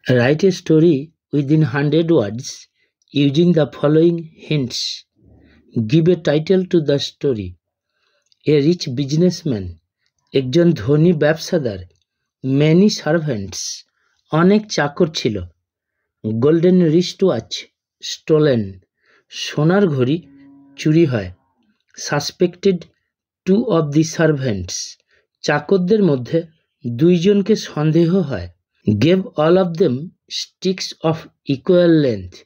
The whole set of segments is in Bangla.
Write a story within 100 words using the following hints. Give a title to the story. A rich businessman, একজন ধনী ব্যবসাদার, many servants, অনেক চাকর ছিল, golden wristwatch, stolen, সোনার ঘড়ি চুরি হয়, suspected, two of the servants, চাকরদের মধ্যে দুইজনকে সন্দেহ হয়, gave all of them sticks of equal length,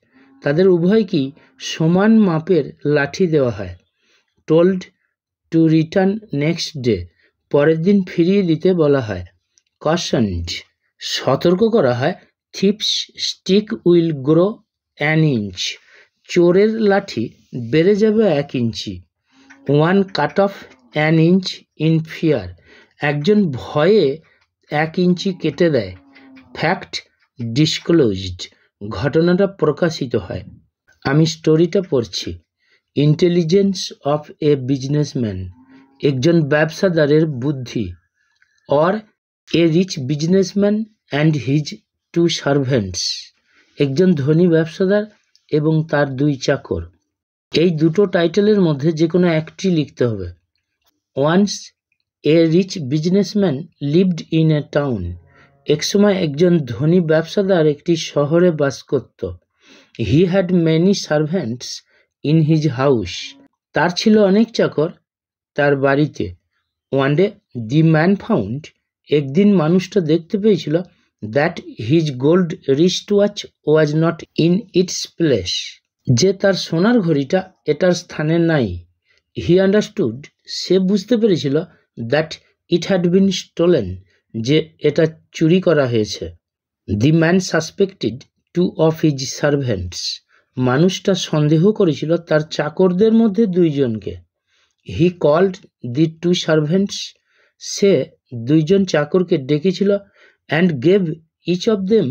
তাদের উভয়কেই সমান মাপের লাঠি দেওয়া হয়, told to return next day, পরের দিন ফিরিয়ে দিতে বলা হয়, cautioned, সতর্ক করা হয়, thief's stick will grow an inch, চোরের লাঠি বেড়ে যাবে 1 ইঞ্চি, one cut off an inch in fear, একজন ভয়ে 1 ইঞ্চি কেটে দেয়, fact disclosed, ঘটনাটা প্রকাশিত হয়। আমি স্টোরিটা পড়ছি। ইন্টেলিজেন্স অফ এ বিজনেসম্যান, একজন ব্যবসাদারের বুদ্ধি, or a rich businessman and his two servants, একজন ধনী ব্যবসাদার এবং তার 2 চাকর। এই দুটো টাইটেলের মধ্যে যে কোনো একটি লিখতে হবে। Once a rich businessman lived in a town, একসময় একজন ধনী ব্যবসাদার একটি শহরে বাস করত। He had many servants in his house, তার ছিল অনেক চাকর তার বাড়িতে। One day the man found, একদিন মানুষটা দেখতে পেয়েছিল, that his gold wrist watch was not in its place, যে তার সোনার ঘড়িটা এটার স্থানে নাই। হি আন্ডারস্টুড, সে বুঝতে পেরেছিল, that it had been stolen, যে এটা চুরি করা হয়েছে। The man suspected two of his servants, মানুষটা সন্দেহ করেছিল তার চাকরদের মধ্যে 2 জনকে। হি কল্ড দি 2 সার্ভেন্টস, সে 2 জন চাকরকে ডেকেছিল, and gave each of them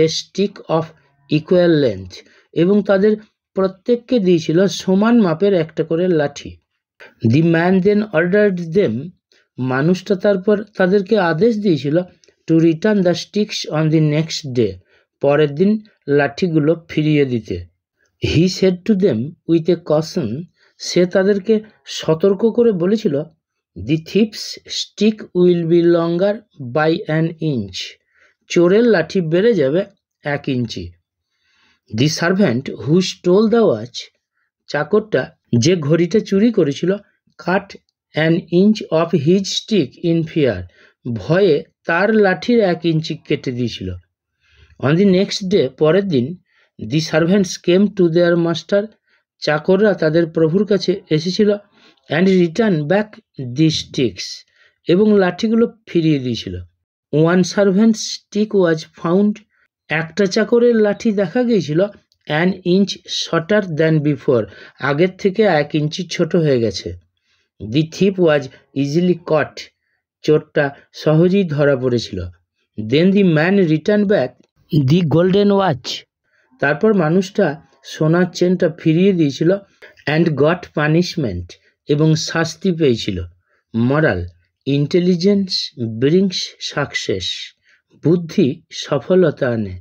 a stick of equal length, এবং তাদের প্রত্যেককে দিয়েছিল সমান মাপের একটা করে লাঠি। The man then ordered them, মানুষটা তারপর তাদেরকে আদেশ দিয়েছিল, to return the sticks on the next day, পরের দিন লাঠিগুলো ফিরিয়ে দিতে। He said to them with a caution, সে তাদেরকে সতর্ক করে বলেছিল, the thief's stick will be longer by an inch, চোরের লাঠি বেড়ে যাবে 1 ইঞ্চি। The servant who stole the watch, চাকরটা যে ঘড়িটা চুরি করেছিল, cut an inch of his stick in fear, ভয়ে তার লাঠির 1 ইঞ্চি কেটে দিয়েছিল। অন দি নেক্সট ডে, পরের দিন, the servants came to their master, চাকররা তাদের প্রভুর কাছে এসেছিল, and return back the sticks, এবং লাঠিগুলো ফিরিয়ে দিয়েছিল। One servant stick was found, একটা চাকরের লাঠি দেখা গিয়েছিল, an inch shorter than before, আগের থেকে 1 ইঞ্চি ছোট হয়ে গেছে। দি থিপ ওয়াজ ইজিলি কট, চোরটা সহজেই ধরা পড়েছিল। Then the man return back the golden watch, তারপর মানুষটা সোনার চেনটা ফিরিয়ে দিয়েছিল, অ্যান্ড গট পানিশমেন্ট, এবং শাস্তি পেয়েছিল। মরাল, ইন্টেলিজেন্স ব্রিংস সাকসেস, বুদ্ধি সফলতা আনে।